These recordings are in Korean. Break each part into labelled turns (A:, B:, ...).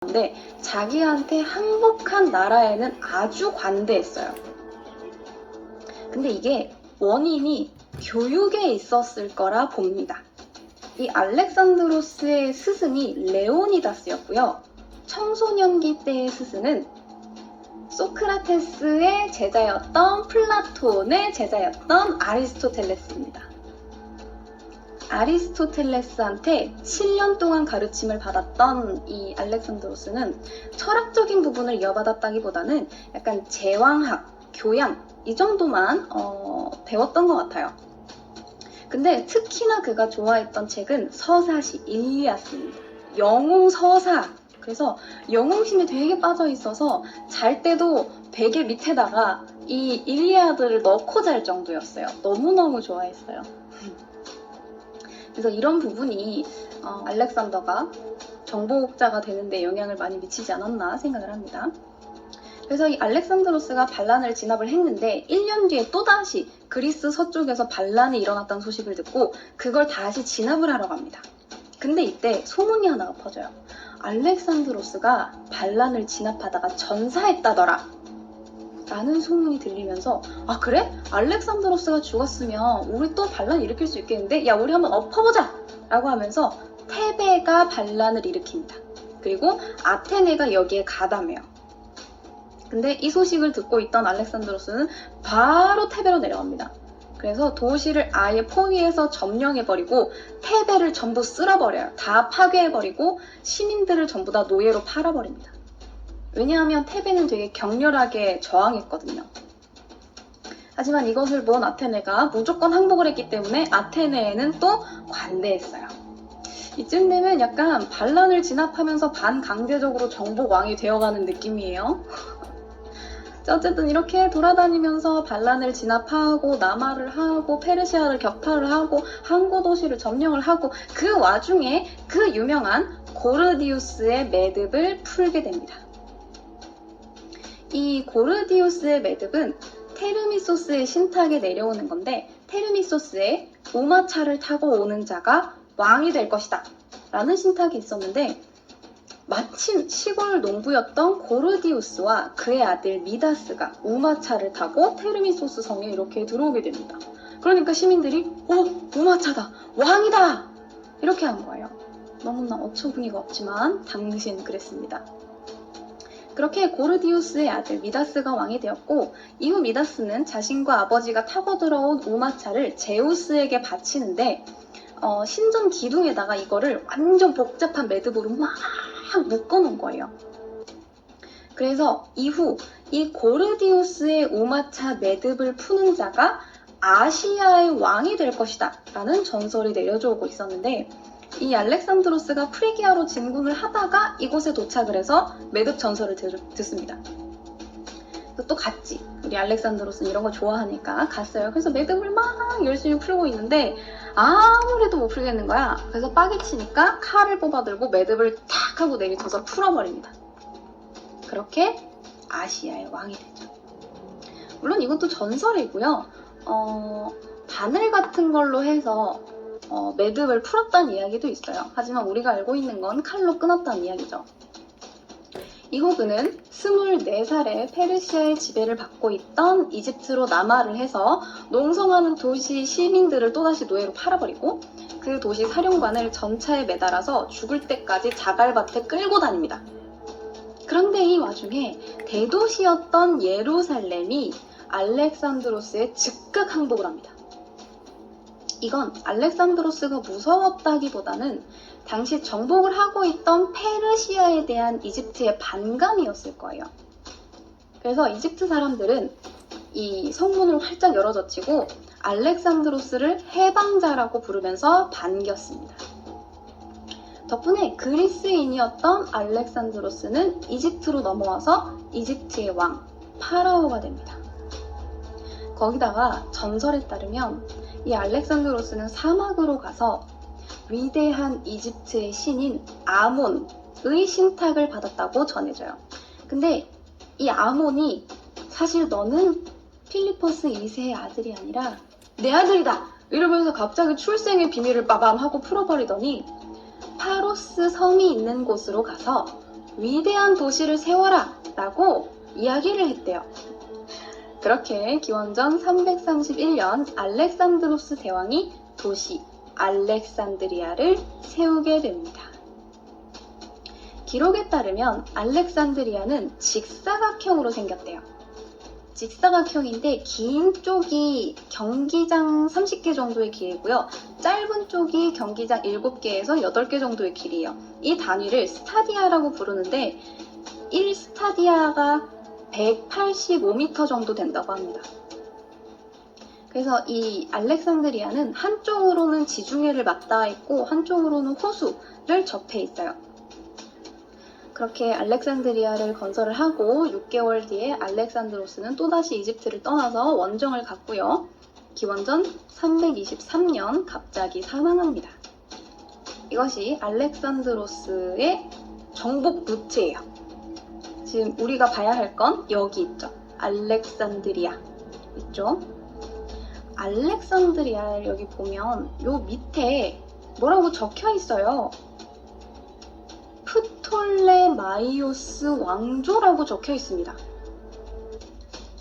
A: 근데 자기한테 항복한 나라에는 아주 관대했어요. 근데 이게 원인이 교육에 있었을 거라 봅니다. 이 알렉산드로스의 스승이 레오니다스였고요. 청소년기 때의 스승은 소크라테스의 제자였던 플라톤의 제자였던 아리스토텔레스입니다. 아리스토텔레스한테 7년 동안 가르침을 받았던 이 알렉산드로스는 철학적인 부분을 이어받았다기보다는 약간 제왕학, 교양 이 정도만 배웠던 것 같아요. 근데 특히나 그가 좋아했던 책은 서사시 일리아스입니다. 영웅 서사. 그래서 영웅심에 되게 빠져 있어서 잘 때도 베개 밑에다가 이 일리아드를 넣고 잘 정도였어요. 너무너무 좋아했어요. 그래서 이런 부분이 알렉산더가 정복자가 되는데 영향을 많이 미치지 않았나 생각을 합니다. 그래서 이 알렉산드로스가 반란을 진압을 했는데 1년 뒤에 또다시 그리스 서쪽에서 반란이 일어났다는 소식을 듣고 그걸 다시 진압을 하러 갑니다. 근데 이때 소문이 하나가 퍼져요. 알렉산드로스가 반란을 진압하다가 전사했다더라 라는 소문이 들리면서 아 그래? 알렉산드로스가 죽었으면 우리 또 반란 일으킬 수 있겠는데? 야 우리 한번 엎어보자! 라고 하면서 테베가 반란을 일으킵니다. 그리고 아테네가 여기에 가담해요. 근데 이 소식을 듣고 있던 알렉산드로스는 바로 테베로 내려갑니다. 그래서 도시를 아예 포위해서 점령해버리고 테베를 전부 쓸어버려요. 다 파괴해버리고 시민들을 전부 다 노예로 팔아버립니다. 왜냐하면 테베는 되게 격렬하게 저항했거든요. 하지만 이것을 본 아테네가 무조건 항복을 했기 때문에 아테네에는 또 관대했어요. 이쯤 되면 약간 반란을 진압하면서 반강제적으로 정복왕이 되어가는 느낌이에요. 어쨌든 이렇게 돌아다니면서 반란을 진압하고 남하를 하고 페르시아를 격파를 하고 항구 도시를 점령을 하고 그 와중에 그 유명한 고르디우스의 매듭을 풀게 됩니다. 이 고르디우스의 매듭은 테르미소스의 신탁에 내려오는 건데 테르미소스의 우마차를 타고 오는 자가 왕이 될 것이다 라는 신탁이 있었는데 마침 시골 농부였던 고르디우스와 그의 아들 미다스가 우마차를 타고 테르미소스 성에 이렇게 들어오게 됩니다. 그러니까 시민들이 우마차다! 왕이다! 이렇게 한 거예요. 너무나 어처구니가 없지만 당시에는 그랬습니다. 그렇게 고르디우스의 아들 미다스가 왕이 되었고 이후 미다스는 자신과 아버지가 타고 들어온 우마차를 제우스에게 바치는데 신전 기둥에다가 이거를 완전 복잡한 매듭으로 막 묶어놓은 거예요. 그래서 이후 이 고르디우스의 우마차 매듭을 푸는 자가 아시아의 왕이 될 것이다 라는 전설이 내려져 오고 있었는데 이 알렉산드로스가 프리기아로 진군을 하다가 이곳에 도착을 해서 매듭 전설을 듣습니다. 또 갔지. 우리 알렉산드로스는 이런 거 좋아하니까 갔어요. 그래서 매듭을 막 열심히 풀고 있는데 아무래도 못 풀겠는 거야. 그래서 빠개치니까 칼을 뽑아들고 매듭을 탁 하고 내리쳐서 풀어버립니다. 그렇게 아시아의 왕이 되죠. 물론 이것도 전설이고요. 바늘 같은 걸로 해서 매듭을 풀었다는 이야기도 있어요. 하지만 우리가 알고 있는 건 칼로 끊었다는 이야기죠. 이호그는 24살에 페르시아의 지배를 받고 있던 이집트로 남하를 해서 농성하는 도시 시민들을 또다시 노예로 팔아버리고 그 도시 사령관을 전차에 매달아서 죽을 때까지 자갈밭에 끌고 다닙니다. 그런데 이 와중에 대도시였던 예루살렘이 알렉산드로스의 즉각 항복을 합니다. 이건 알렉산드로스가 무서웠다기보다는 당시 정복을 하고 있던 페르시아에 대한 이집트의 반감이었을 거예요. 그래서 이집트 사람들은 이 성문을 활짝 열어젖히고 알렉산드로스를 해방자라고 부르면서 반겼습니다. 덕분에 그리스인이었던 알렉산드로스는 이집트로 넘어와서 이집트의 왕, 파라오가 됩니다. 거기다가 전설에 따르면 이 알렉산드로스는 사막으로 가서 위대한 이집트의 신인 아몬의 신탁을 받았다고 전해져요. 근데 이 아몬이 사실 너는 필리포스 2세의 아들이 아니라 내 아들이다! 이러면서 갑자기 출생의 비밀을 빠밤 하고 풀어버리더니 파로스 섬이 있는 곳으로 가서 위대한 도시를 세워라 라고 이야기를 했대요. 그렇게 기원전 331년 알렉산드로스 대왕이 도시 알렉산드리아를 세우게 됩니다. 기록에 따르면 알렉산드리아는 직사각형으로 생겼대요. 직사각형인데 긴 쪽이 경기장 30개 정도의 길이고요. 짧은 쪽이 경기장 7개에서 8개 정도의 길이에요. 이 단위를 스타디아라고 부르는데 1스타디아가 185m 정도 된다고 합니다. 그래서 이 알렉산드리아는 한쪽으로는 지중해를 맞닿아 있고 한쪽으로는 호수를 접해 있어요. 그렇게 알렉산드리아를 건설을 하고 6개월 뒤에 알렉산드로스는 또다시 이집트를 떠나서 원정을 갔고요. 기원전 323년 갑자기 사망합니다. 이것이 알렉산드로스의 정복 루트예요. 지금 우리가 봐야 할 건 여기 있죠. 알렉산드리아 있죠. 알렉산드리아를 여기 보면 요 밑에 뭐라고 적혀 있어요. 프톨레마이오스 왕조라고 적혀 있습니다.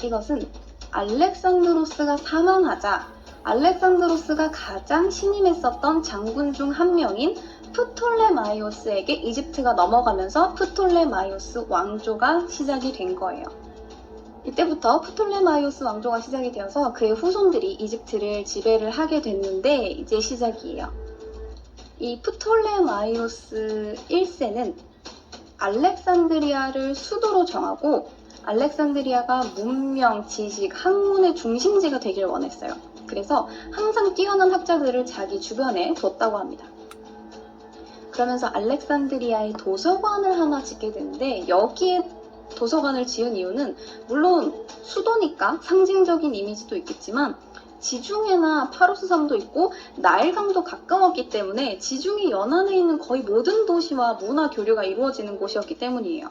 A: 이것은 알렉산드로스가 사망하자 알렉산드로스가 가장 신임했었던 장군 중 한 명인 프톨레마이오스에게 이집트가 넘어가면서 프톨레마이오스 왕조가 시작이 된 거예요. 이때부터 프톨레마이오스 왕조가 시작이 되어서 그의 후손들이 이집트를 지배를 하게 됐는데 이제 시작이에요. 이 프톨레마이오스 1세는 알렉산드리아를 수도로 정하고 알렉산드리아가 문명, 지식, 학문의 중심지가 되길 원했어요. 그래서 항상 뛰어난 학자들을 자기 주변에 뒀다고 합니다. 그러면서 알렉산드리아의 도서관을 하나 짓게 되는데 여기에 도서관을 지은 이유는 물론 수도니까 상징적인 이미지도 있겠지만 지중해나 파로스 섬도 있고 나일강도 가까웠기 때문에 지중해 연안에 있는 거의 모든 도시와 문화 교류가 이루어지는 곳이었기 때문이에요.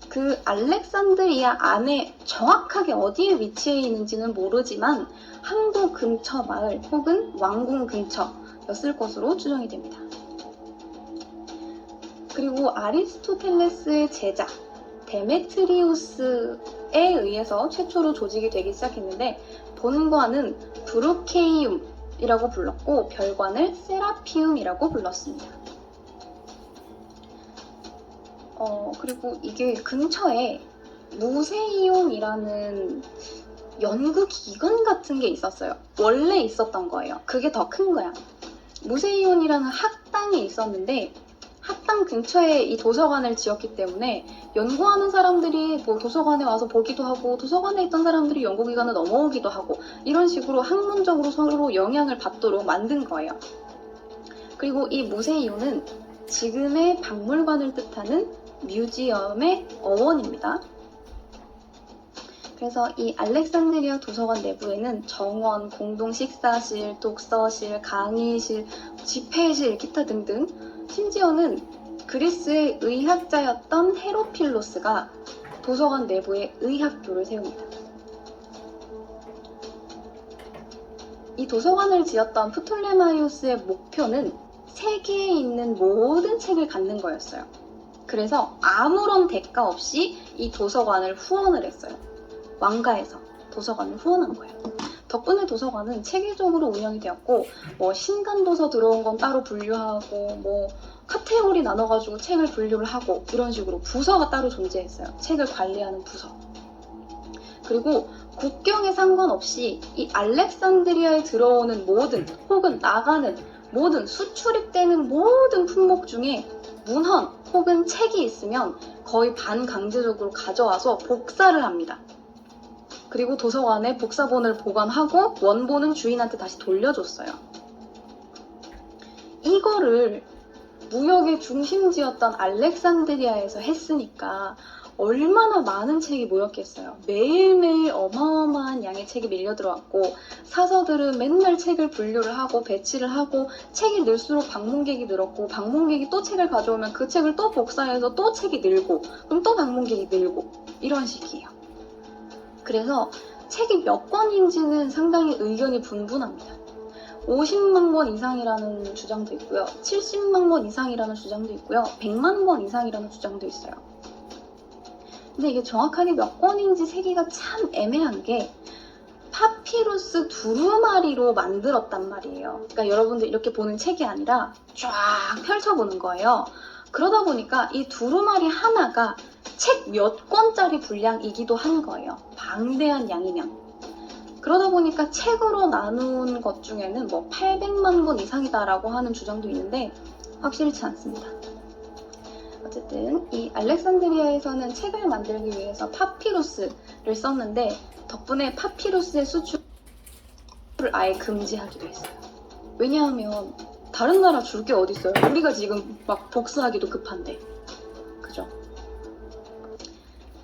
A: 그 알렉산드리아 안에 정확하게 어디에 위치해 있는지는 모르지만 항구 근처 마을 혹은 왕궁 근처였을 것으로 추정이 됩니다. 그리고 아리스토텔레스의 제자 데메트리우스에 의해서 최초로 조직이 되기 시작했는데 본관은 브루케이움이라고 불렀고 별관을 세라피움이라고 불렀습니다. 그리고 이게 근처에 무세이온이라는 연구기관 같은 게 있었어요. 원래 있었던 거예요. 그게 더 큰 거야. 무세이온이라는 학당이 있었는데 학당 근처에 이 도서관을 지었기 때문에 연구하는 사람들이 뭐 도서관에 와서 보기도 하고 도서관에 있던 사람들이 연구기관을 넘어오기도 하고 이런 식으로 학문적으로 서로 영향을 받도록 만든 거예요. 그리고 이 무세이온은 지금의 박물관을 뜻하는 뮤지엄의 어원입니다. 그래서 이 알렉산드리아 도서관 내부에는 정원, 공동 식사실, 독서실, 강의실, 집회실, 기타 등등 심지어는 그리스의 의학자였던 헤로필로스가 도서관 내부에 의학교를 세웁니다. 이 도서관을 지었던 프톨레마이오스의 목표는 세계에 있는 모든 책을 갖는 거였어요. 그래서 아무런 대가 없이 이 도서관을 후원을 했어요. 왕가에서 도서관을 후원한 거예요. 덕분에 도서관은 체계적으로 운영이 되었고 뭐 신간도서 들어온 건 따로 분류하고 뭐 카테고리 나눠가지고 책을 분류를 하고 이런 식으로 부서가 따로 존재했어요. 책을 관리하는 부서. 그리고 국경에 상관없이 이 알렉산드리아에 들어오는 모든 혹은 나가는 모든 수출입되는 모든 품목 중에 문헌 혹은 책이 있으면 거의 반강제적으로 가져와서 복사를 합니다. 그리고 도서관에 복사본을 보관하고 원본은 주인한테 다시 돌려줬어요. 이거를 무역의 중심지였던 알렉산드리아에서 했으니까 얼마나 많은 책이 모였겠어요. 매일매일 어마어마한 양의 책이 밀려 들어왔고 사서들은 맨날 책을 분류를 하고 배치를 하고 책이 늘수록 방문객이 늘었고 방문객이 또 책을 가져오면 그 책을 또 복사해서 또 책이 늘고 그럼 또 방문객이 늘고 이런 식이에요. 그래서 책이 몇 권인지는 상당히 의견이 분분합니다. 50만 권 이상이라는 주장도 있고요. 70만 권 이상이라는 주장도 있고요. 100만 권 이상이라는 주장도 있어요. 근데 이게 정확하게 몇 권인지 세기가 참 애매한 게 파피루스 두루마리로 만들었단 말이에요. 그러니까 여러분들 이렇게 보는 책이 아니라 쫙 펼쳐보는 거예요. 그러다 보니까 이 두루마리 하나가 책 몇 권짜리 분량이기도 한 거예요. 방대한 양이면. 그러다 보니까 책으로 나눈 것 중에는 뭐 800만 권 이상이다라고 하는 주장도 있는데 확실치 않습니다. 어쨌든 이 알렉산드리아에서는 책을 만들기 위해서 파피루스를 썼는데 덕분에 파피루스의 수출을 아예 금지하기도 했어요. 왜냐하면 다른 나라 줄 게 어딨어요? 우리가 지금 막 복수하기도 급한데. 그죠?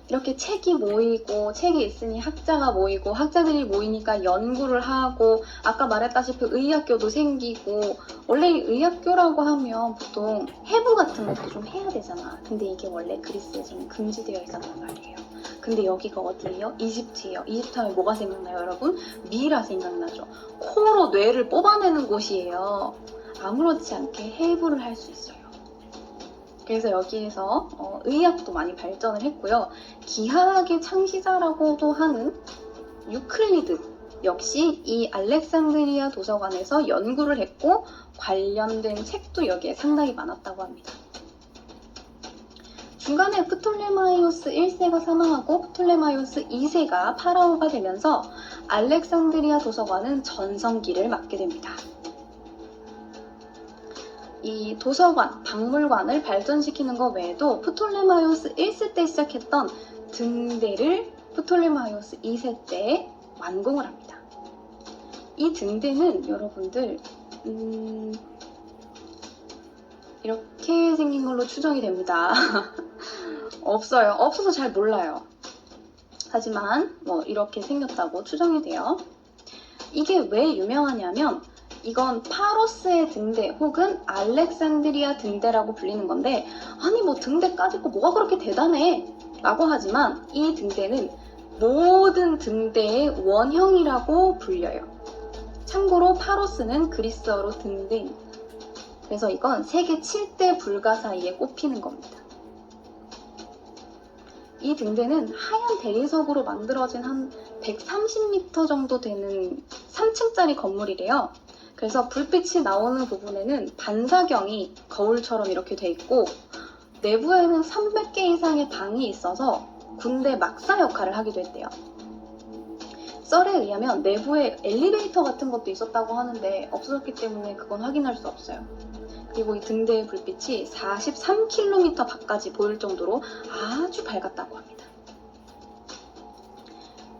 A: 이렇게 책이 모이고 책이 있으니 학자가 모이고 학자들이 모이니까 연구를 하고 아까 말했다시피 의학교도 생기고 원래 의학교라고 하면 보통 해부 같은 것도 좀 해야 되잖아. 근데 이게 원래 그리스에서는 금지되어 있었단 말이에요. 근데 여기가 어디예요? 이집트예요. 이집트 하면 뭐가 생각나요, 여러분? 미라 생각나죠. 코로 뇌를 뽑아내는 곳이에요. 아무렇지 않게 해부를 할 수 있어요. 그래서 여기에서 의학도 많이 발전을 했고요. 기하학의 창시자라고도 하는 유클리드 역시 이 알렉산드리아 도서관에서 연구를 했고 관련된 책도 여기에 상당히 많았다고 합니다. 중간에 프톨레마이오스 1세가 사망하고 프톨레마이오스 2세가 파라오가 되면서 알렉산드리아 도서관은 전성기를 맞게 됩니다. 이 도서관, 박물관을 발전시키는 것 외에도 프톨레마이오스 1세 때 시작했던 등대를 프톨레마이오스 2세 때 완공을 합니다. 이 등대는 여러분들 이렇게 생긴 걸로 추정이 됩니다. 없어요. 없어서 잘 몰라요. 하지만 뭐 이렇게 생겼다고 추정이 돼요. 이게 왜 유명하냐면 이건 파로스의 등대 혹은 알렉산드리아 등대라고 불리는 건데 아니 뭐 등대 까짓 거 뭐가 그렇게 대단해 라고 하지만 이 등대는 모든 등대의 원형이라고 불려요. 참고로 파로스는 그리스어로 등대입니다. 그래서 이건 세계 7대 불가 사이에 꼽히는 겁니다. 이 등대는 하얀 대리석으로 만들어진 한 130m 정도 되는 3층짜리 건물이래요. 그래서 불빛이 나오는 부분에는 반사경이 거울처럼 이렇게 돼 있고 내부에는 300개 이상의 방이 있어서 군대 막사 역할을 하기도 했대요. 썰에 의하면 내부에 엘리베이터 같은 것도 있었다고 하는데 없어졌기 때문에 그건 확인할 수 없어요. 그리고 이 등대의 불빛이 43km 밖까지 보일 정도로 아주 밝았다고 합니다.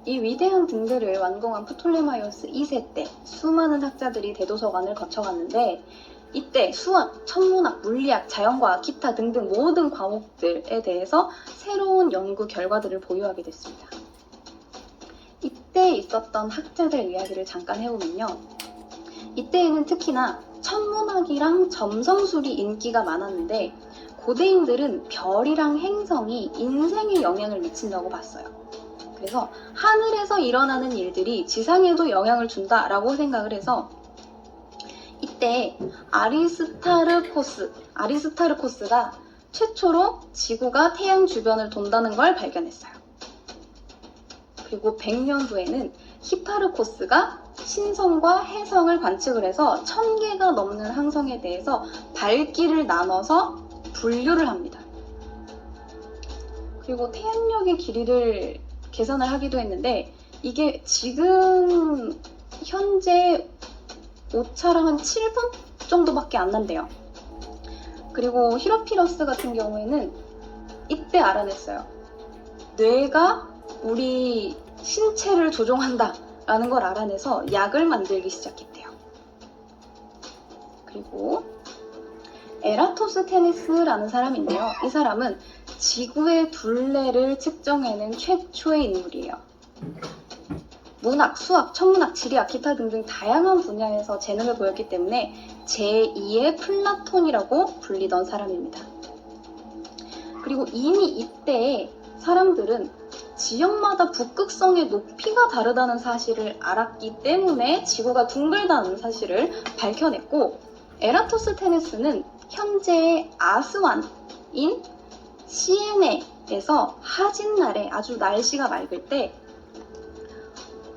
A: 이 위대한 등대를 완공한 프톨레마이오스 2세 때 수많은 학자들이 대도서관을 거쳐갔는데 이때 수학, 천문학, 물리학, 자연과학, 기타 등등 모든 과목들에 대해서 새로운 연구 결과들을 보유하게 됐습니다. 이때 있었던 학자들 이야기를 잠깐 해보면요. 이때에는 특히나 천문학이랑 점성술이 인기가 많았는데 고대인들은 별이랑 행성이 인생에 영향을 미친다고 봤어요. 그래서 하늘에서 일어나는 일들이 지상에도 영향을 준다라고 생각을 해서 이때 아리스타르코스가 최초로 지구가 태양 주변을 돈다는 걸 발견했어요. 그리고 100년 후에는 히파르코스가 신성과 해성을 관측을 해서 1000개가 넘는 항성에 대해서 밝기를 나눠서 분류를 합니다. 그리고 태양력의 길이를 계산을 하기도 했는데 이게 지금 현재 오차랑 한 7분 정도밖에 안 난대요. 그리고 히로피러스 같은 경우에는 이때 알아냈어요. 뇌가 우리 신체를 조종한다 라는 걸 알아내서 약을 만들기 시작했대요. 그리고 에라토스테네스라는 사람인데요. 이 사람은 지구의 둘레를 측정해낸 최초의 인물이에요. 문학, 수학, 천문학, 지리학, 기타 등등 다양한 분야에서 재능을 보였기 때문에 제2의 플라톤이라고 불리던 사람입니다. 그리고 이미 이때 사람들은 지역마다 북극성의 높이가 다르다는 사실을 알았기 때문에 지구가 둥글다는 사실을 밝혀냈고, 에라토스테네스는 현재 아스완인 시에네에서 하진날에 아주 날씨가 맑을 때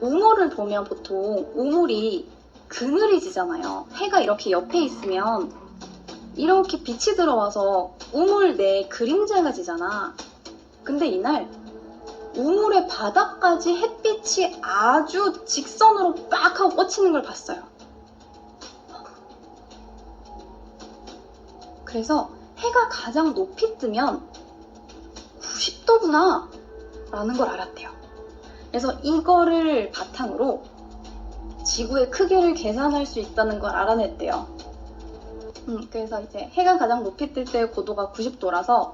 A: 우물을 보면 보통 우물이 그늘이 지잖아요. 해가 이렇게 옆에 있으면 이렇게 빛이 들어와서 우물 내에 그림자가 지잖아. 근데 이날 우물의 바닥까지 햇빛이 아주 직선으로 빡 하고 꽂히는 걸 봤어요. 그래서 해가 가장 높이 뜨면 90도구나 라는 걸 알았대요. 그래서 이거를 바탕으로 지구의 크기를 계산할 수 있다는 걸 알아냈대요. 그래서 이제 해가 가장 높이 뜰 때의 고도가 90도라서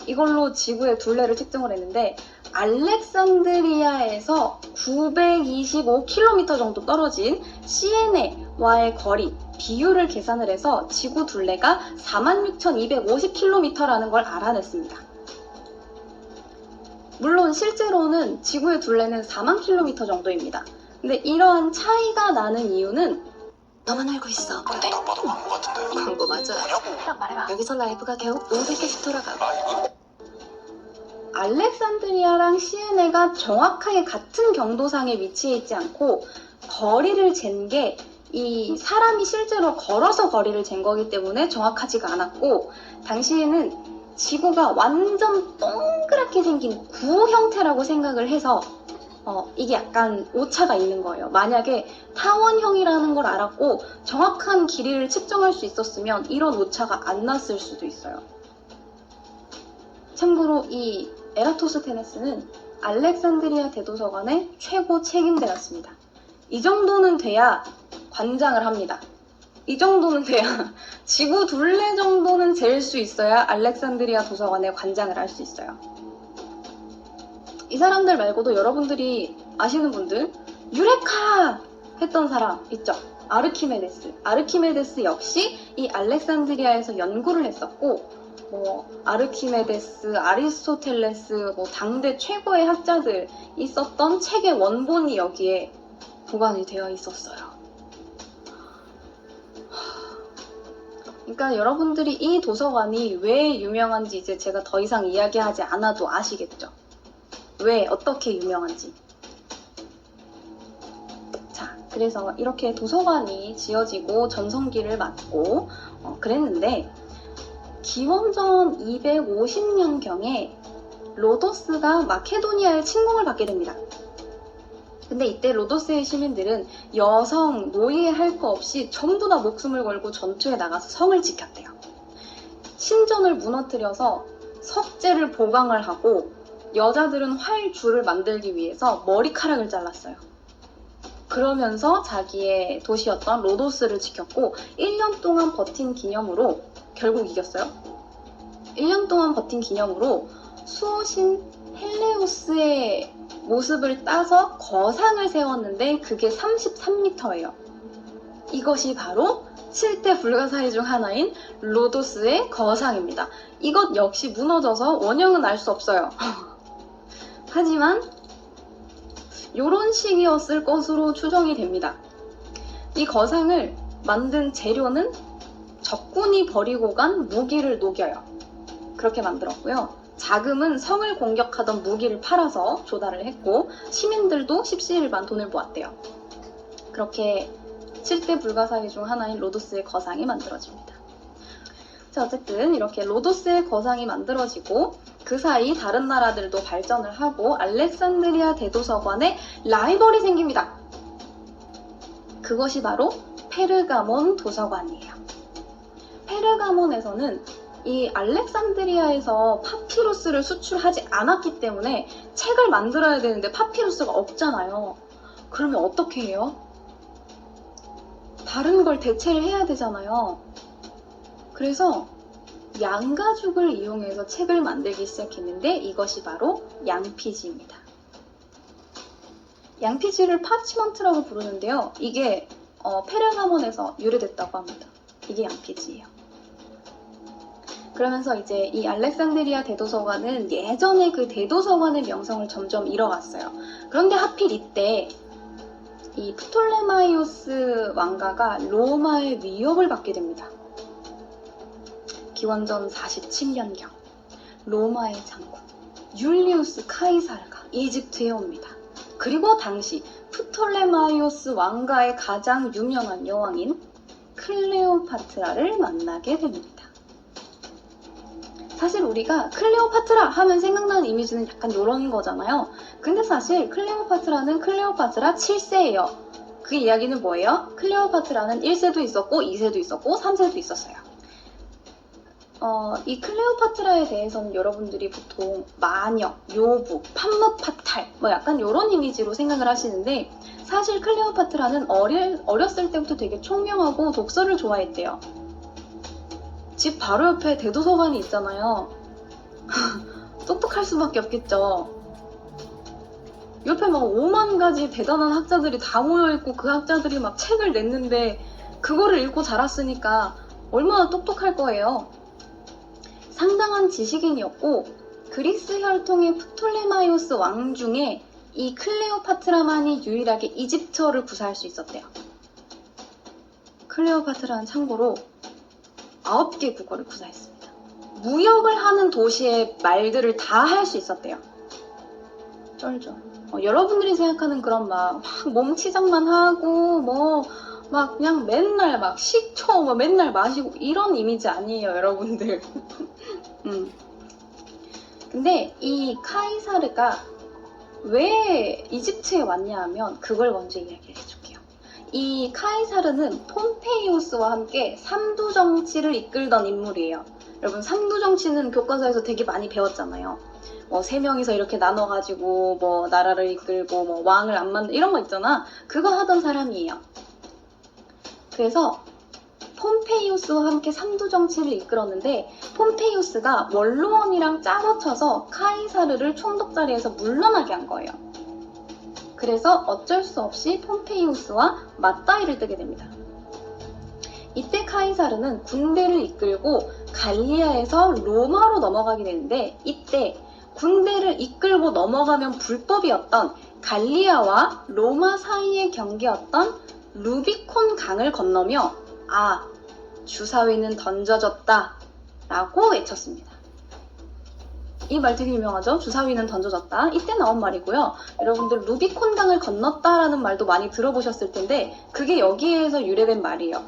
A: 이걸로 지구의 둘레를 측정을 했는데, 알렉산드리아에서 925km 정도 떨어진 시에네와의 거리, 비율을 계산을 해서 지구 둘레가 46,250km라는 걸 알아냈습니다. 물론 실제로는 지구의 둘레는 4만 km 정도입니다. 근데 이러한 차이가 나는 이유는
B: 너만 알고 있어.
C: 근데 딱 봐도 광고 같은데.
B: 광고 맞아.
C: 뭐냐고?
A: 딱 말해봐.
B: 여기서 라이브가 겨우 500개씩 돌아가고.
C: 라이브?
A: 알렉산드리아랑 시에네가 정확하게 같은 경도상에 위치해 있지 않고 거리를 잰 게 이 사람이 실제로 걸어서 거리를 잰 거기 때문에 정확하지가 않았고, 당시에는 지구가 완전 동그랗게 생긴 구 형태라고 생각을 해서 이게 약간 오차가 있는 거예요. 만약에 타원형이라는 걸 알았고 정확한 길이를 측정할 수 있었으면 이런 오차가 안 났을 수도 있어요. 참고로 이 에라토스테네스는 알렉산드리아 대도서관의 최고 책임대였습니다. 이 정도는 돼야 관장을 합니다. 이 정도는 돼야 지구 둘레 정도는 잴 수 있어야 알렉산드리아 도서관의 관장을 할 수 있어요. 이 사람들 말고도 여러분들이 아시는 분들, 유레카 했던 사람 있죠? 아르키메데스. 아르키메데스 역시 이 알렉산드리아에서 연구를 했었고, 아르키메데스, 아리스토텔레스, 당대 최고의 학자들이 썼던 책의 원본이 여기에 보관이 되어 있었어요. 그러니까 여러분들이 이 도서관이 왜 유명한지 이제 제가 더 이상 이야기하지 않아도 아시겠죠? 왜, 어떻게 유명한지. 자, 그래서 이렇게 도서관이 지어지고 전성기를 맞고 그랬는데, 기원전 250년경에 로도스가 마케도니아의 침공을 받게 됩니다. 근데 이때 로도스의 시민들은 여성, 노예 할 거 없이 전부 다 목숨을 걸고 전투에 나가서 성을 지켰대요. 신전을 무너뜨려서 석재를 보강을 하고, 여자들은 활줄을 만들기 위해서 머리카락을 잘랐어요. 그러면서 자기의 도시였던 로도스를 지켰고, 1년 동안 버틴 기념으로, 결국 이겼어요. 1년 동안 버틴 기념으로 수호신 헬레우스의 모습을 따서 거상을 세웠는데 그게 33m예요. 이것이 바로 7대 불가사의 중 하나인 로도스의 거상입니다. 이것 역시 무너져서 원형은 알 수 없어요. 하지만 이런 식이었을 것으로 추정이 됩니다. 이 거상을 만든 재료는 적군이 버리고 간 무기를 녹여요. 그렇게 만들었고요. 자금은 성을 공격하던 무기를 팔아서 조달을 했고, 시민들도 십시일반 돈을 모았대요. 그렇게 7대 불가사의 중 하나인 로도스의 거상이 만들어집니다. 자, 어쨌든 이렇게 로도스의 거상이 만들어지고 그 사이 다른 나라들도 발전을 하고 알렉산드리아 대도서관에 라이벌이 생깁니다. 그것이 바로 페르가몬 도서관이에요. 페르가몬에서는 이 알렉산드리아에서 파피루스를 수출하지 않았기 때문에 책을 만들어야 되는데 파피루스가 없잖아요. 그러면 어떻게 해요? 다른 걸 대체를 해야 되잖아요. 그래서 양가죽을 이용해서 책을 만들기 시작했는데 이것이 바로 양피지입니다. 양피지를 파치먼트라고 부르는데요. 이게 페르가몬에서 유래됐다고 합니다. 이게 양피지예요. 그러면서 이제 이 알렉산드리아 대도서관은 예전에 그 대도서관의 명성을 점점 잃어갔어요. 그런데 하필 이때 이 프톨레마이오스 왕가가 로마의 위협을 받게 됩니다. 기원전 47년경 로마의 장군 율리우스 카이사르가 이집트에 옵니다. 그리고 당시 프톨레마이오스 왕가의 가장 유명한 여왕인 클레오파트라를 만나게 됩니다. 사실 우리가 클레오파트라 하면 생각나는 이미지는 약간 이런 거잖아요. 근데 사실 클레오파트라는 클레오파트라 7세예요. 그 이야기는 뭐예요? 클레오파트라는 1세도 있었고 2세도 있었고 3세도 있었어요. 이 클레오파트라에 대해서는 여러분들이 보통 마녀, 요부, 판무파탈 뭐 약간 이런 이미지로 생각을 하시는데 사실 클레오파트라는 어렸을 때부터 되게 총명하고 독서를 좋아했대요. 집 바로 옆에 대도서관이 있잖아요. 똑똑할 수밖에 없겠죠. 옆에 막 5만 가지 대단한 학자들이 다 모여있고 그 학자들이 막 책을 냈는데 그거를 읽고 자랐으니까 얼마나 똑똑할 거예요. 상당한 지식인이었고 그리스 혈통의 프톨레마이오스 왕 중에 이 클레오파트라만이 유일하게 이집트어를 구사할 수 있었대요. 클레오파트라는 참고로 9개 국어를 구사했습니다. 무역을 하는 도시의 말들을 다 할 수 있었대요. 쩔죠. 여러분들이 생각하는 그런 막 몸치장만 하고 막 그냥 맨날 막 식초 뭐 맨날 마시고 이런 이미지 아니에요, 여러분들. 근데 이 카이사르가 왜 이집트에 왔냐 하면 그걸 먼저 이야기를 해줄게요. 이 카이사르는 폼페이우스와 함께 삼두 정치를 이끌던 인물이에요. 여러분 삼두 정치는 교과서에서 되게 많이 배웠잖아요. 뭐 3명이서 이렇게 나눠가지고 뭐 나라를 이끌고 뭐 왕을 안 만들 이런 거 있잖아. 그거 하던 사람이에요. 그래서 폼페이우스와 함께 삼두 정치를 이끌었는데 폼페이우스가 원로원이랑 짜고쳐서 카이사르를 총독 자리에서 물러나게 한 거예요. 그래서 어쩔 수 없이 폼페이우스와 맞다이를 뜨게 됩니다. 이때 카이사르는 군대를 이끌고 갈리아에서 로마로 넘어가게 되는데 이때 군대를 이끌고 넘어가면 불법이었던 갈리아와 로마 사이의 경계였던 루비콘 강을 건너며 주사위는 던져졌다 라고 외쳤습니다. 이 말 되게 유명하죠? 주사위는 던져졌다. 이때 나온 말이고요. 여러분들 루비콘 강을 건넜다라는 말도 많이 들어보셨을 텐데 그게 여기에서 유래된 말이에요.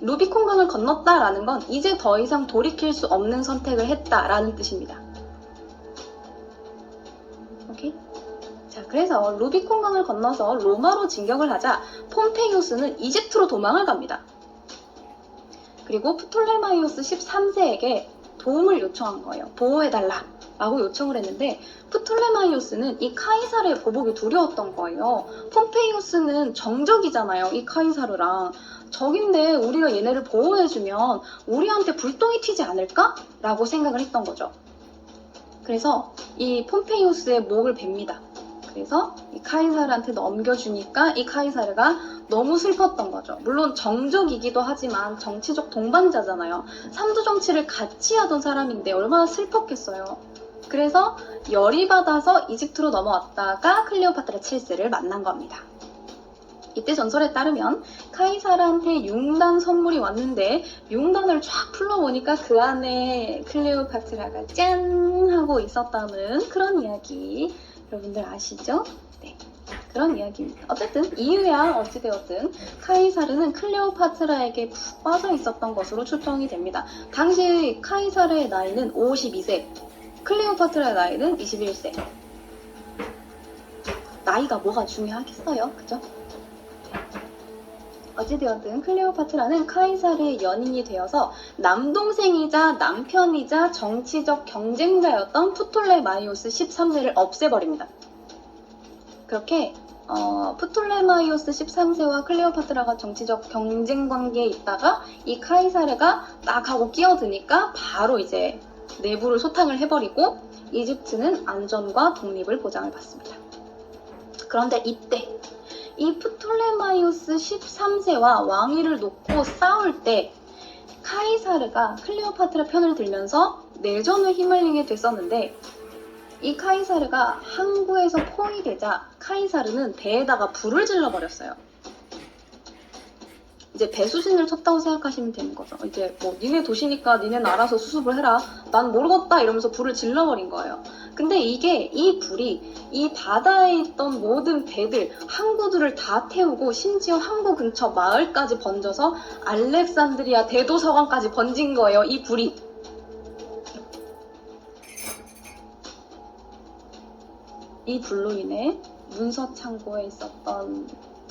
A: 루비콘 강을 건넜다라는 건 이제 더 이상 돌이킬 수 없는 선택을 했다라는 뜻입니다. 오케이? 자, 그래서 루비콘 강을 건너서 로마로 진격을 하자 폼페이우스는 이집트로 도망을 갑니다. 그리고 프톨레마이오스 13세에게 도움을 요청한 거예요. 보호해달라 라고 요청을 했는데 프톨레마이오스는 이 카이사르의 보복이 두려웠던 거예요. 폼페이우스는 정적이잖아요. 이 카이사르랑 적인데 우리가 얘네를 보호해주면 우리한테 불똥이 튀지 않을까? 라고 생각을 했던 거죠. 그래서 이 폼페이우스의 목을 뱁니다. 그래서 이 카이사르한테 넘겨주니까 이 카이사르가 너무 슬펐던 거죠. 물론 정적이기도 하지만 정치적 동반자잖아요. 삼두 정치를 같이 하던 사람인데 얼마나 슬펐겠어요. 그래서 열이 받아서 이집트로 넘어왔다가 클레오파트라 7세를 만난 겁니다. 이때 전설에 따르면 카이사르한테 융단 선물이 왔는데 융단을 쫙 풀러보니까 그 안에 클레오파트라가 짠 하고 있었다는 그런 이야기 여러분들 아시죠? 네, 그런 이야기입니다. 어쨌든 이유야 어찌되었든 카이사르는 클레오파트라에게 푹 빠져 있었던 것으로 추정이 됩니다. 당시 카이사르의 나이는 52세, 클레오파트라의 나이는 21세. 나이가 뭐가 중요하겠어요? 그죠? 어찌되었든 클레오파트라는 카이사르의 연인이 되어서 남동생이자 남편이자 정치적 경쟁자였던 프톨레마이오스 13세를 없애버립니다. 그렇게 프톨레마이오스 13세와 클레오파트라가 정치적 경쟁 관계에 있다가 이 카이사르가 딱 하고 끼어드니까 바로 이제 내부를 소탕을 해버리고 이집트는 안전과 독립을 보장을 받습니다. 그런데 이때 이 프톨레마이오스 13세와 왕위를 놓고 싸울 때 카이사르가 클레오파트라 편을 들면서 내전을 휘말리게 됐었는데, 이 카이사르가 항구에서 포위되자 카이사르는 배에다가 불을 질러버렸어요. 이제 배수신을 쳤다고 생각하시면 되는 거죠. 이제 뭐 니네 도시니까 니네는 알아서 수습을 해라. 난 모르겠다 이러면서 불을 질러버린 거예요. 근데 이 불이 이 바다에 있던 모든 배들, 항구들을 다 태우고 심지어 항구 근처 마을까지 번져서 알렉산드리아 대도서관까지 번진 거예요. 이 불이. 이 불로 인해 문서 창고에 있었던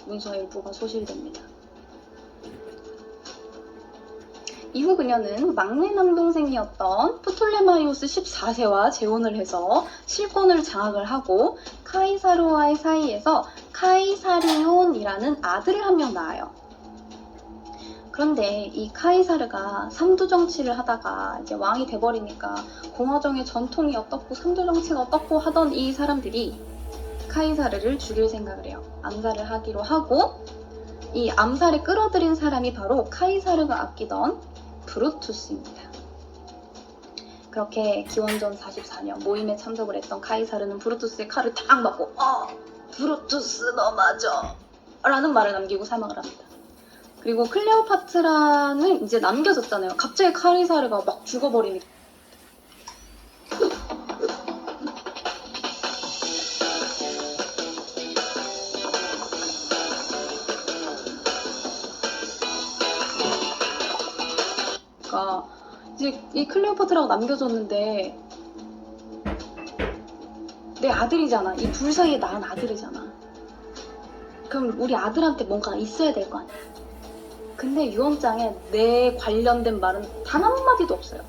A: 문서 일부가 소실됩니다. 이후 그녀는 막내 남동생이었던 프톨레마이오스 14세와 재혼을 해서 실권을 장악을 하고 카이사르와의 사이에서 카이사리온이라는 아들을 한 명 낳아요. 그런데 이 카이사르가 삼두 정치를 하다가 이제 왕이 돼버리니까 공화정의 전통이 어떻고 삼두 정치가 어떻고 하던 이 사람들이 카이사르를 죽일 생각을 해요. 암살을 하기로 하고, 이 암살에 끌어들인 사람이 바로 카이사르가 아끼던 브루투스입니다. 그렇게 기원전 44년 모임에 참석을 했던 카이사르는 브루투스의 칼을 탁 맞고 브루투스 너 맞아 라는 말을 남기고 사망을 합니다. 그리고 클레오파트라는 이제 남겨졌잖아요. 갑자기 카이사르가 막 죽어버리니까. 이제 이 클레오파트라가 남겨졌는데 내 아들이잖아. 이 둘 사이에 낳은 아들이잖아. 그럼 우리 아들한테 뭔가 있어야 될 거 아니야. 근데 유언장에 내 관련된 말은 단 한마디도 없어요.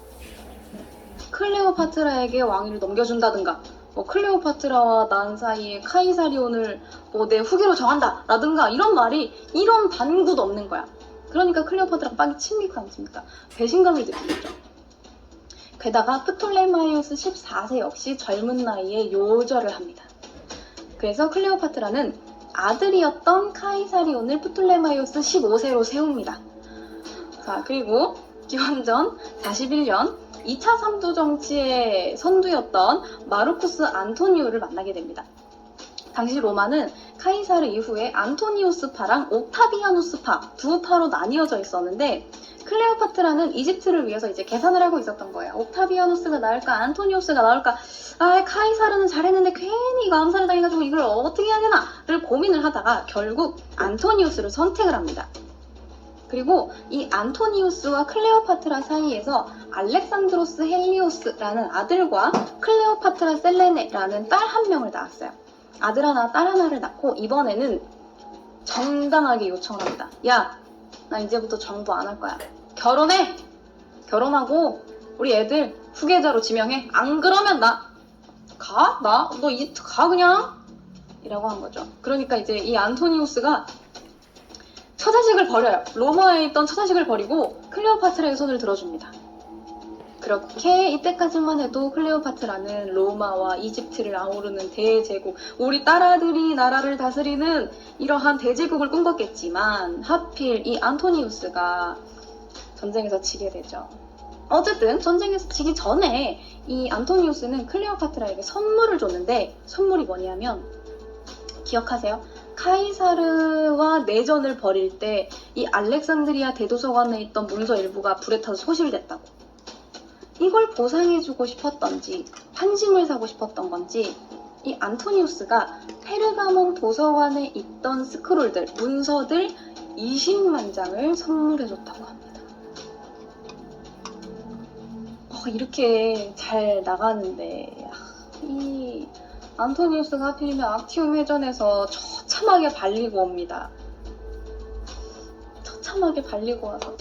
A: 클레오파트라에게 왕위를 넘겨준다든가, 뭐 클레오파트라와 난 사이에 카이사리온을 뭐 내 후계로 정한다 라든가 이런 반구도 없는 거야. 그러니까 클레오파트라가 빵이 칩니까 않습니까? 배신감을 느끼죠. 게다가 프톨레마이오스 14세 역시 젊은 나이에 요절을 합니다. 그래서 클레오파트라는 아들이었던 카이사리온을 프톨레마이오스 15세로 세웁니다. 자, 그리고 기원전 41년 2차 삼두 정치의 선두였던 마르쿠스 안토니오를 만나게 됩니다. 당시 로마는 카이사르 이후에 안토니우스파랑 옥타비아누스파 두 파로 나뉘어져 있었는데, 클레오파트라는 이집트를 위해서 이제 계산을 하고 있었던 거예요. 옥타비아누스가 나을까 안토니우스가 나을까, 카이사르는 잘했는데 괜히 이거 암살을 당해가지고 이걸 어떻게 해야 되나를 고민을 하다가 결국 안토니우스를 선택을 합니다. 그리고 이 안토니우스와 클레오파트라 사이에서 알렉산드로스 헬리오스라는 아들과 클레오파트라 셀레네라는 딸 한 명을 낳았어요. 아들 하나, 딸 하나를 낳고 이번에는 정당하게 요청을 합니다. 야, 나 이제부터 정부 안 할 거야. 결혼해! 결혼하고 우리 애들 후계자로 지명해. 안 그러면 나 너 이집트 가 그냥! 이라고 한 거죠. 그러니까 이제 이 안토니우스가 처자식을 버려요. 로마에 있던 처자식을 버리고 클레오파트라의 손을 들어줍니다. 그렇게 이때까지만 해도 클레오파트라는 로마와 이집트를 아우르는 대제국, 우리 딸아들이 나라를 다스리는 이러한 대제국을 꿈꿨겠지만 하필 이 안토니우스가 전쟁에서 지게 되죠. 어쨌든 전쟁에서 지기 전에 이 안토니우스는 클레오파트라에게 선물을 줬는데, 선물이 뭐냐면, 기억하세요? 카이사르와 내전을 벌일 때 이 알렉산드리아 대도서관에 있던 문서 일부가 불에 타서 소실됐다고. 이걸 보상해주고 싶었던지 환심을 사고 싶었던 건지 이 안토니우스가 페르가몬 도서관에 있던 스크롤들, 문서들 20만 장을 선물해줬다고 합니다. 이렇게 잘 나가는데 이 안토니우스가 하필이면 악티움 회전에서 처참하게 발리고 옵니다. 처참하게 발리고 와서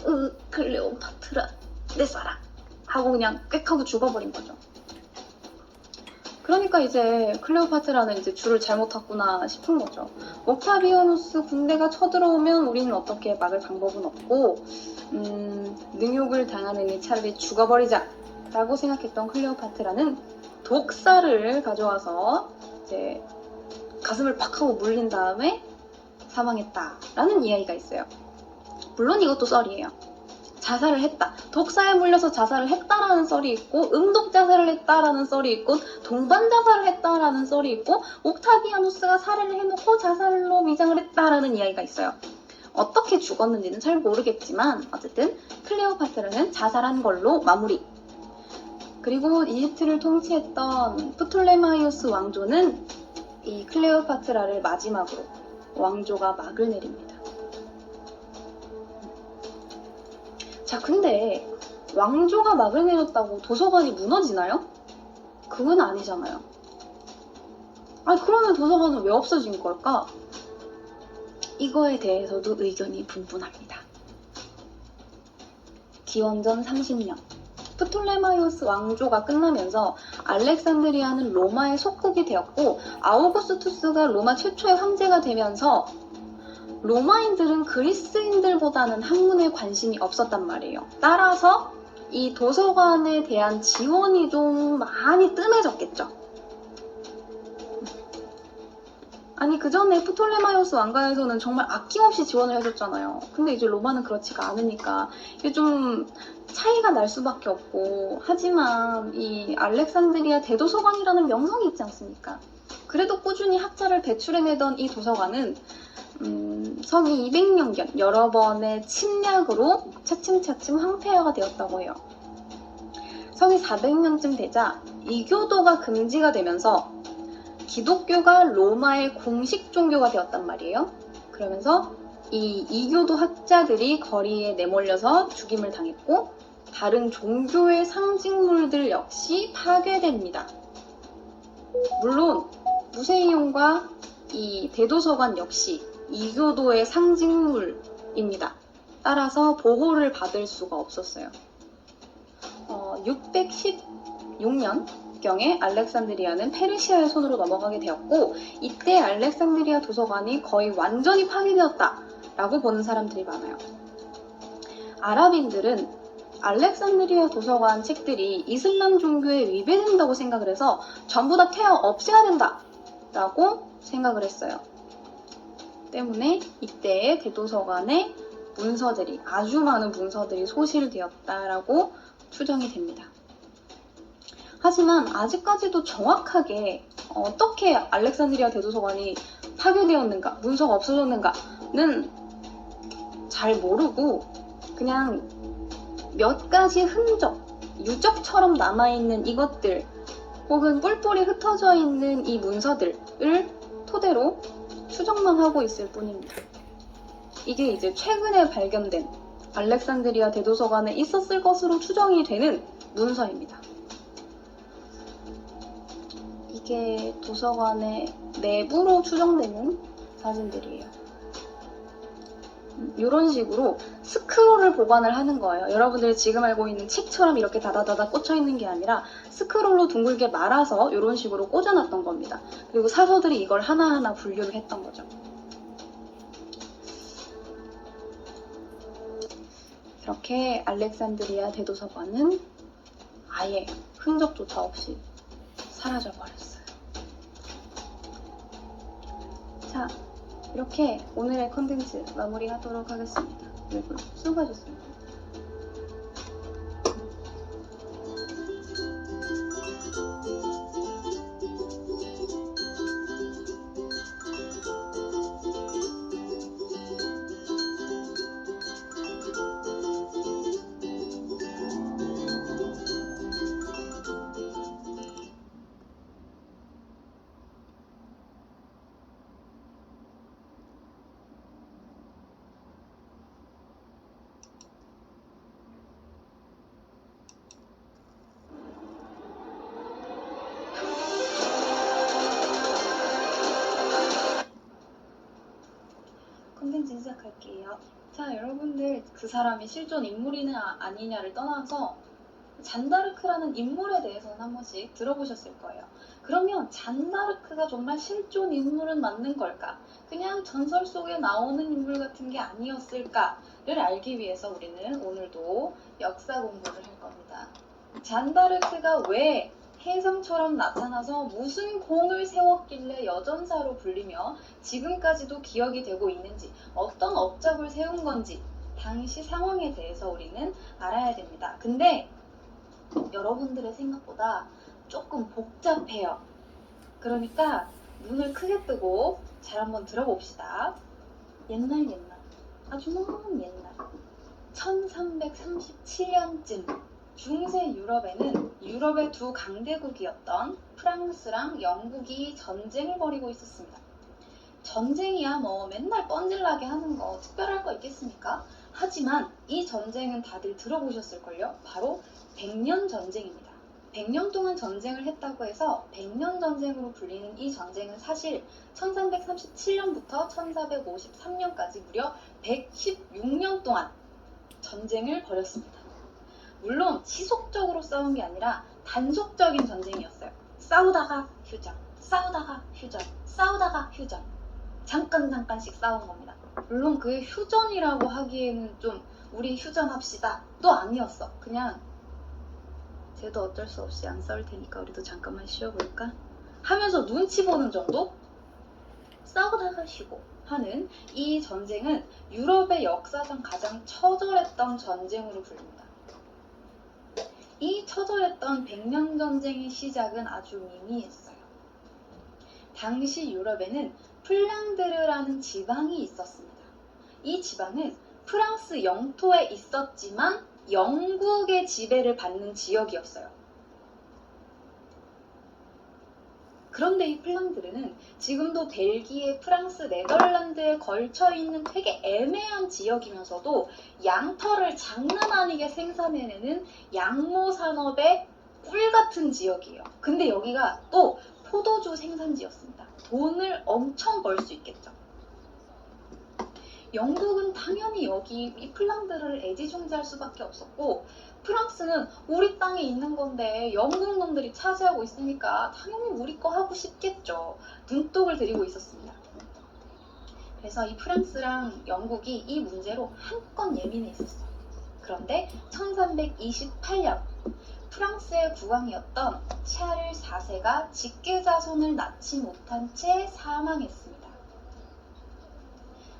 A: 클레오파트라 내 사랑 하고 그냥 꽥 하고 죽어버린 거죠. 그러니까 이제 클레오파트라는 이제 줄을 잘못 탔구나 싶은 거죠. 옥타비아누스 군대가 쳐들어오면 우리는 어떻게 막을 방법은 없고 능욕을 당하느니 차라리 죽어버리자 라고 생각했던 클레오파트라는 독사를 가져와서 이제 가슴을 팍 하고 물린 다음에 사망했다라는 이야기가 있어요. 물론 이것도 썰이에요. 자살을 했다. 독사에 물려서 자살을 했다라는 썰이 있고, 음독 자살을 했다라는 썰이 있고, 동반 자살을 했다라는 썰이 있고, 옥타비아누스가 살해를 해놓고 자살로 위장을 했다라는 이야기가 있어요. 어떻게 죽었는지는 잘 모르겠지만 어쨌든 클레오파트라는 자살한 걸로 마무리. 그리고 이집트를 통치했던 프톨레마이오스 왕조는 이 클레오파트라를 마지막으로 왕조가 막을 내립니다. 자, 근데 왕조가 막을 내렸다고 도서관이 무너지나요? 그건 아니잖아요. 아니, 그러면 도서관은 왜 없어진 걸까? 이거에 대해서도 의견이 분분합니다. 기원전 30년, 프톨레마이오스 왕조가 끝나면서 알렉산드리아는 로마의 속국이 되었고, 아우구스투스가 로마 최초의 황제가 되면서 로마인들은 그리스인들보다는 학문에 관심이 없었단 말이에요. 따라서 이 도서관에 대한 지원이 좀 많이 뜸해졌겠죠. 아니, 그 전에 프톨레마이오스 왕가에서는 정말 아낌없이 지원을 해줬잖아요. 근데 이제 로마는 그렇지가 않으니까 이게 좀 차이가 날 수밖에 없고, 하지만 이 알렉산드리아 대도서관이라는 명성이 있지 않습니까? 그래도 꾸준히 학자를 배출해내던 이 도서관은 서기 200년경 여러 번의 침략으로 차츰차츰 황폐화가 되었다고 해요. 서기 400년쯤 되자 이교도가 금지가 되면서 기독교가 로마의 공식 종교가 되었단 말이에요. 그러면서 이 이교도 학자들이 거리에 내몰려서 죽임을 당했고, 다른 종교의 상징물들 역시 파괴됩니다. 물론 무세이용과 이 대도서관 역시 이교도의 상징물입니다. 따라서 보호를 받을 수가 없었어요. 616년경에 알렉산드리아는 페르시아의 손으로 넘어가게 되었고, 이때 알렉산드리아 도서관이 거의 완전히 파괴되었다라고 보는 사람들이 많아요. 아랍인들은 알렉산드리아 도서관 책들이 이슬람 종교에 위배된다고 생각을 해서 전부 다 태워 없애야 된다라고 생각을 했어요. 때문에 이때의 대도서관에 문서들이, 아주 많은 문서들이 소실되었다라고 추정이 됩니다. 하지만 아직까지도 정확하게 어떻게 알렉산드리아 대도서관이 파괴되었는가, 문서가 없어졌는가는 잘 모르고, 그냥 몇 가지 흔적, 유적처럼 남아있는 이것들, 혹은 뿔뿔이 흩어져 있는 이 문서들을 토대로 추정만 하고 있을 뿐입니다. 이게 이제 최근에 발견된 알렉산드리아 대도서관에 있었을 것으로 추정이 되는 문서입니다. 이게 도서관의 내부로 추정되는 사진들이에요. 이런 식으로 스크롤을 보관을 하는 거예요. 여러분들이 지금 알고 있는 책처럼 이렇게 다다다다 꽂혀 있는 게 아니라 스크롤로 둥글게 말아서 이런 식으로 꽂아놨던 겁니다. 그리고 사서들이 이걸 하나하나 분류를 했던 거죠. 이렇게 알렉산드리아 대도서관은 아예 흔적조차 없이 사라져버렸어요. 자, 이렇게 오늘의 컨텐츠 마무리하도록 하겠습니다. 여러분 수고하셨습니다. 컨텐츠 시작할게요. 자, 여러분들 그 사람이 실존 인물이냐 아니냐를 떠나서 잔다르크라는 인물에 대해서는 한 번씩 들어보셨을 거예요. 그러면 잔다르크가 정말 실존 인물은 맞는 걸까? 그냥 전설 속에 나오는 인물 같은 게 아니었을까를 알기 위해서 우리는 오늘도 역사 공부를 할 겁니다. 잔다르크가 왜 혜성처럼 나타나서 무슨 공을 세웠길래 여전사로 불리며 지금까지도 기억이 되고 있는지, 어떤 업적을 세운 건지 당시 상황에 대해서 우리는 알아야 됩니다. 근데 여러분들의 생각보다 조금 복잡해요. 그러니까 눈을 크게 뜨고 잘 한번 들어봅시다. 옛날 아주 먼 옛날 1337년쯤 중세 유럽에는 유럽의 두 강대국이었던 프랑스랑 영국이 전쟁을 벌이고 있었습니다. 전쟁이야 뭐 맨날 뻔질나게 하는 거 특별할 거 있겠습니까? 하지만 이 전쟁은 다들 들어보셨을걸요? 바로 백년 전쟁입니다. 100년 동안 전쟁을 했다고 해서 백년 전쟁으로 불리는 이 전쟁은 사실 1337년부터 1453년까지 무려 116년 동안 전쟁을 벌였습니다. 물론 지속적으로 싸운 게 아니라 단속적인 전쟁이었어요. 싸우다가 휴전, 싸우다가 휴전, 싸우다가 휴전. 잠깐씩 싸운 겁니다. 물론 그게 휴전이라고 하기에는 좀 우리 휴전합시다 또 아니었어. 그냥 쟤도 어쩔 수 없이 안 싸울 테니까 우리도 잠깐만 쉬어볼까? 하면서 눈치 보는 정도? 싸우다가 쉬고 하는 이 전쟁은 유럽의 역사상 가장 처절했던 전쟁으로 불립니다. 이 처절했던 백년 전쟁의 시작은 아주 미미했어요. 당시 유럽에는 플랑드르라는 지방이 있었습니다. 이 지방은 프랑스 영토에 있었지만 영국의 지배를 받는 지역이었어요. 그런데 이 플랑드르는 지금도 벨기에, 프랑스, 네덜란드에 걸쳐 있는 되게 애매한 지역이면서도 양털을 장난 아니게 생산해내는 양모 산업의 꿀 같은 지역이에요. 근데 여기가 또 포도주 생산지였습니다. 돈을 엄청 벌 수 있겠죠. 영국은 당연히 여기 이 플랑드르를 애지중지할 수밖에 없었고, 프랑스는 우리 땅에 있는 건데 영국 놈들이 차지하고 있으니까 당연히 우리 거 하고 싶겠죠. 눈독을 들이고 있었습니다. 그래서 이 프랑스랑 영국이 이 문제로 한껏 예민해 있었어요. 그런데 1328년 프랑스의 국왕이었던 샤를 4세가 직계자손을 낳지 못한 채 사망했습니다.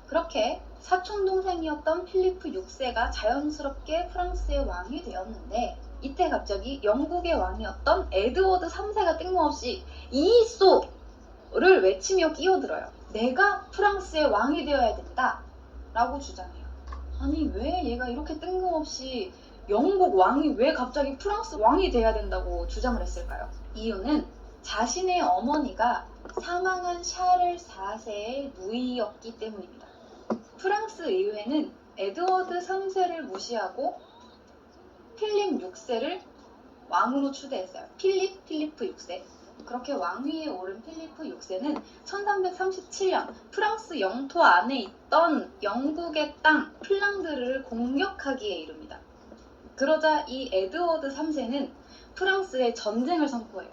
A: 그렇게 사촌동생이었던 필리프 6세가 자연스럽게 프랑스의 왕이 되었는데, 이때 갑자기 영국의 왕이었던 에드워드 3세가 뜬금없이 이소를 외치며 끼어들어요. 내가 프랑스의 왕이 되어야 된다 라고 주장해요. 아니 왜 얘가 이렇게 뜬금없이 영국 왕이 왜 갑자기 프랑스 왕이 돼야 된다고 주장을 했을까요? 이유는 자신의 어머니가 사망한 샤를 4세의 누이였기 때문입니다. 프랑스 의회는 에드워드 3세를 무시하고 필립 6세를 왕으로 추대했어요. 필리프 6세. 그렇게 왕위에 오른 필리프 6세는 1337년 프랑스 영토 안에 있던 영국의 땅 플랑드르를 공격하기에 이릅니다. 그러자 이 에드워드 3세는 프랑스에 전쟁을 선포해요.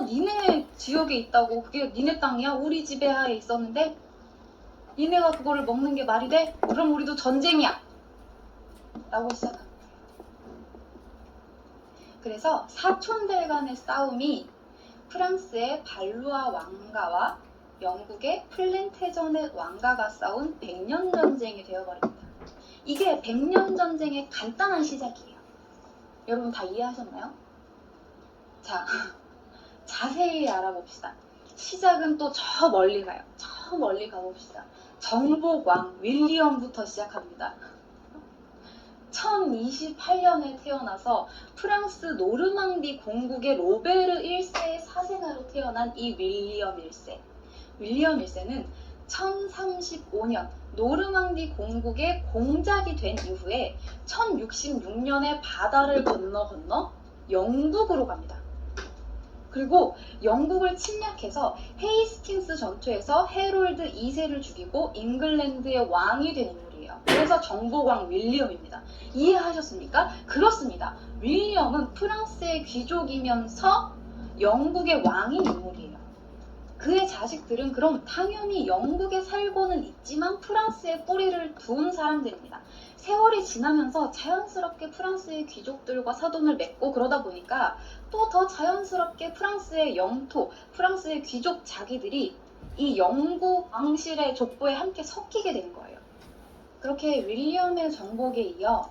A: 니네 지역에 있다고 그게 니네 땅이야? 우리 지배하에 있었는데 니네가 그거를 먹는 게 말이 돼? 그럼 우리도 전쟁이야! 라고 시작합니다. 그래서 사촌들 간의 싸움이 프랑스의 발루아 왕가와 영국의 플랜테전의 왕가가 싸운 백년전쟁이 되어버립니다. 이게 백년전쟁의 간단한 시작이에요. 여러분 다 이해하셨나요? 자, 자세히 알아봅시다. 시작은 또 저 멀리 가요. 저 멀리 가봅시다. 정복왕 윌리엄부터 시작합니다. 1028년에 태어나서 프랑스 노르망디 공국의 로베르 1세의 사생아로 태어난 이 윌리엄 1세. 윌리엄 1세는 1035년 노르망디 공국의 공작이 된 이후에 1066년에 바다를 건너 영국으로 갑니다. 그리고 영국을 침략해서 헤이스팅스 전투에서 해롤드 2세를 죽이고 잉글랜드의 왕이 된 인물이에요. 그래서 정복왕 윌리엄입니다. 이해하셨습니까? 그렇습니다. 윌리엄은 프랑스의 귀족이면서 영국의 왕인 인물이에요. 그의 자식들은 그럼 당연히 영국에 살고는 있지만 프랑스에 뿌리를 둔 사람들입니다. 세월이 지나면서 자연스럽게 프랑스의 귀족들과 사돈을 맺고 그러다 보니까 또 더 자연스럽게 프랑스의 영토, 프랑스의 귀족 자기들이 이 영국 왕실의 족보에 함께 섞이게 된 거예요. 그렇게 윌리엄의 정복에 이어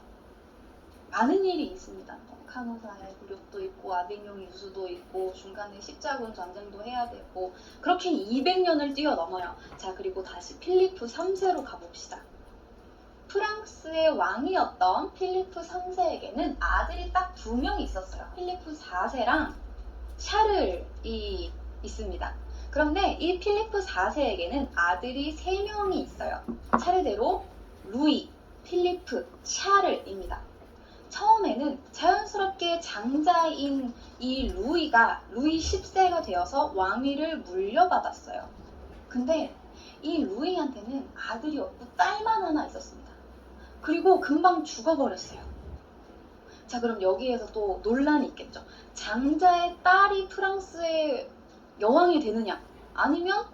A: 많은 일이 있습니다. 카노사의 굴욕도 있고 아빅용 유수도 있고 중간에 십자군 전쟁도 해야 되고 그렇게 200년을 뛰어넘어요. 자, 그리고 다시 필리프 3세로 가봅시다. 프랑스의 왕이었던 필리프 3세에게는 아들이 딱 2명이 있었어요. 필리프 4세랑 샤를이 있습니다. 그런데 이 필리프 4세에게는 아들이 3명이 있어요. 차례대로 루이, 필리프, 샤를입니다. 처음에는 자연스럽게 장자인 이 루이 10세가 되어서 왕위를 물려받았어요. 근데 이 루이한테는 아들이 없고 딸만 하나 있었습니다. 그리고 금방 죽어버렸어요. 자, 그럼 여기에서 또 논란이 있겠죠. 장자의 딸이 프랑스의 여왕이 되느냐, 아니면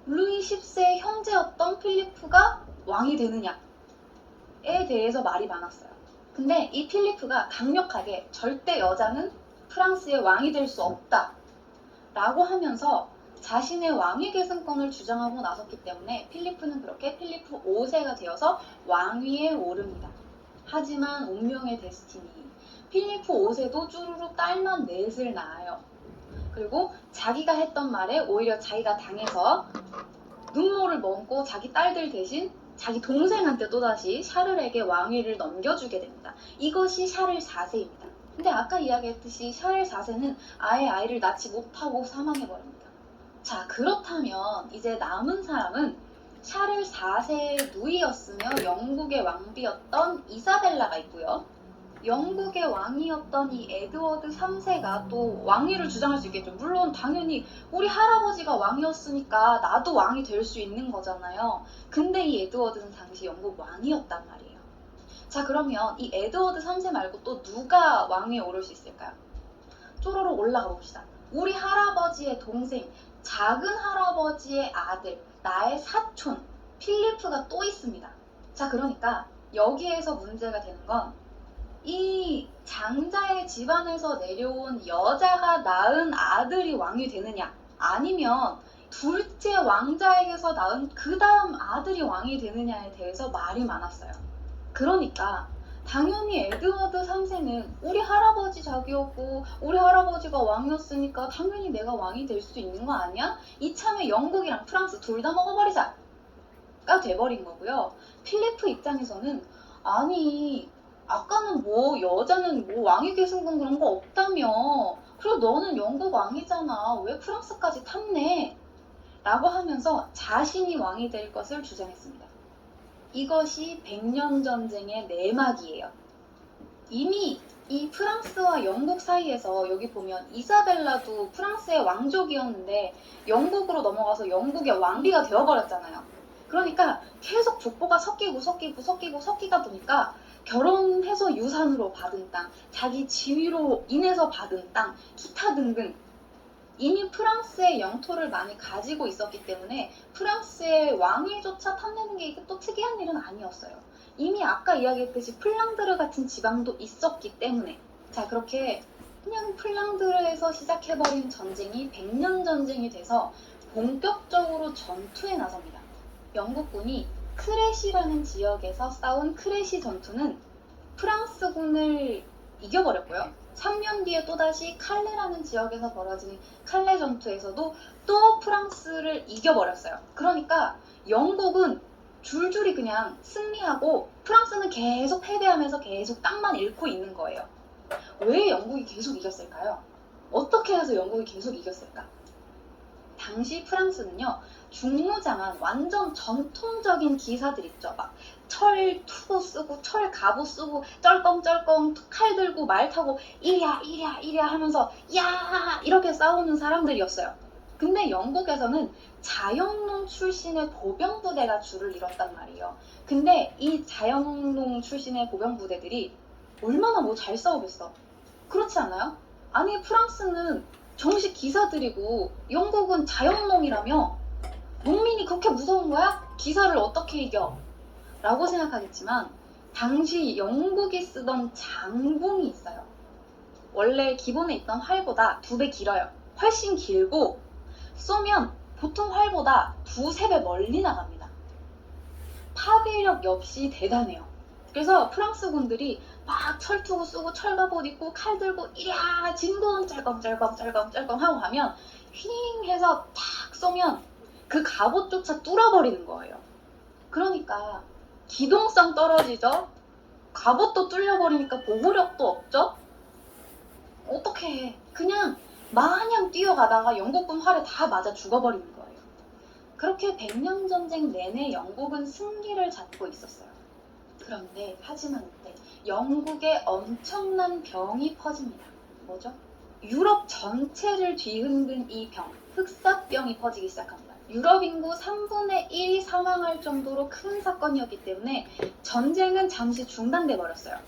A: 루이 10세의 형제였던 필리프가 왕이 되느냐에 대해서 말이 많았어요. 근데 이 필리프가 강력하게 절대 여자는 프랑스의 왕이 될 수 없다 라고 하면서 자신의 왕위 계승권을 주장하고 나섰기 때문에 필리프는 그렇게 필리프 5세가 되어서 왕위에 오릅니다. 하지만 운명의 데스티니, 필리프 5세도 쭈루룩 딸만 넷을 낳아요. 그리고 자기가 했던 말에 오히려 자기가 당해서 눈물을 머금고 자기 딸들 대신 자기 동생한테 또다시 샤를에게 왕위를 넘겨주게 됩니다. 이것이 샤를 4세입니다. 근데 아까 이야기했듯이 샤를 4세는 아예 아이를 낳지 못하고 사망해버립니다. 자, 그렇다면 이제 남은 사람은 샤를 4세의 누이였으며 영국의 왕비였던 이사벨라가 있고요. 영국의 왕이었던 이 에드워드 3세가 또 왕위를 주장할 수 있겠죠. 물론 당연히 우리 할아버지가 왕이었으니까 나도 왕이 될 수 있는 거잖아요. 근데 이 에드워드는 당시 영국 왕이었단 말이에요. 자, 그러면 이 에드워드 3세 말고 또 누가 왕위에 오를 수 있을까요? 쪼로록 올라가 봅시다. 우리 할아버지의 동생, 작은 할아버지의 아들, 나의 사촌 필리프가 또 있습니다. 자, 그러니까 여기에서 문제가 되는 건 이 장자의 집안에서 내려온 여자가 낳은 아들이 왕이 되느냐, 아니면 둘째 왕자에게서 낳은 그 다음 아들이 왕이 되느냐에 대해서 말이 많았어요. 그러니까 당연히 에드워드 3세는 우리 할아버지 자기였고 우리 할아버지가 왕이었으니까 당연히 내가 왕이 될 수 있는 거 아니야? 이참에 영국이랑 프랑스 둘 다 먹어버리자 가 돼버린 거고요. 필리프 입장에서는 아니, 아까는 뭐 여자는 뭐 왕위 계승권 그런 거 없다며, 그리고 너는 영국 왕이잖아, 왜 프랑스까지 탔네? 라고 하면서 자신이 왕이 될 것을 주장했습니다. 이것이 100년 전쟁의 내막이에요. 이미 이 프랑스와 영국 사이에서 여기 보면 이사벨라도 프랑스의 왕족이었는데 영국으로 넘어가서 영국의 왕비가 되어버렸잖아요. 그러니까 계속 족보가 섞이다 보니까 결혼해서 유산으로 받은 땅, 자기 지위로 인해서 받은 땅, 기타 등등 이미 프랑스의 영토를 많이 가지고 있었기 때문에 프랑스의 왕위조차 탐내는 게 이게 또 특이한 일은 아니었어요. 이미 아까 이야기했듯이 플랑드르 같은 지방도 있었기 때문에. 자, 그렇게 그냥 플랑드르에서 시작해버린 전쟁이 100년 전쟁이 돼서 본격적으로 전투에 나섭니다. 영국군이 크레시라는 지역에서 싸운 크레시 전투는 프랑스군을 이겨버렸고요. 3년 뒤에 또다시 칼레라는 지역에서 벌어진 칼레 전투에서도 또 프랑스를 이겨버렸어요. 그러니까 영국은 줄줄이 그냥 승리하고 프랑스는 계속 패배하면서 계속 땅만 잃고 있는 거예요. 왜 영국이 계속 이겼을까요? 어떻게 해서 영국이 계속 이겼을까? 당시 프랑스는요, 중무장한 완전 전통적인 기사들 있죠. 막 철 투구 쓰고 철 갑옷 쓰고 쩔컹쩔컹 칼 들고 말 타고 이랴 하면서 야 이렇게 싸우는 사람들이었어요. 근데 영국에서는 자영농 출신의 보병부대가 줄을 이뤘단 말이에요. 근데 이 자영농 출신의 보병부대들이 얼마나 뭐 잘 싸우겠어. 그렇지 않아요? 아니, 프랑스는 정식 기사들이고 영국은 자영농이라며 농민이 그렇게 무서운 거야? 기사를 어떻게 이겨? 라고 생각하겠지만 당시 영국이 쓰던 장궁이 있어요. 원래 기본에 있던 활보다 2배 길어요. 훨씬 길고 쏘면 보통 활보다 2~3배 멀리 나갑니다. 파괴력 역시 대단해요. 그래서 프랑스군들이 막 철투구 쓰고 철갑옷 입고 칼 들고 이랴 진군 짤검 하고 가면 휘잉 해서 탁 쏘면 그 갑옷조차 뚫어버리는 거예요. 그러니까 기동성 떨어지죠. 갑옷도 뚫려버리니까 보호력도 없죠. 어떻게 해. 그냥 마냥 뛰어가다가 영국군 활에 다 맞아 죽어버리는 거예요. 그렇게 백년 전쟁 내내 영국은 승기를 잡고 있었어요. 그런데 하지만 이때 영국에 엄청난 병이 퍼집니다. 뭐죠? 유럽 전체를 뒤흔든 이 병, 흑사병이 퍼지기 시작합니다. 유럽 인구 3분의 1이 사망할 정도로 큰 사건이었기 때문에 전쟁은 잠시 중단돼 버렸어요.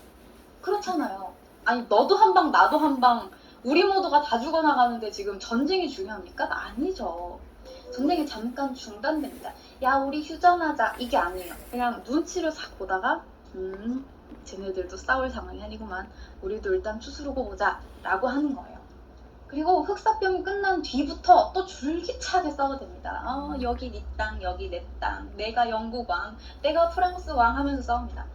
A: 그렇잖아요. 아니 너도 한 방 나도 한 방 우리 모두가 다 죽어나가는데 지금 전쟁이 중요합니까? 아니죠. 전쟁이 잠깐 중단됩니다. 야 우리 휴전하자 이게 아니에요. 그냥 눈치를 싹 보다가 쟤네들도 싸울 상황이 아니구만. 우리도 일단 추스르고 보자 라고 하는 거예요. 그리고 흑사병이 끝난 뒤부터 또 줄기차게 싸워댑니다. 여기 네 땅, 여기 내 땅, 내가 영국 왕, 내가 프랑스 왕 하면서 싸웁니다.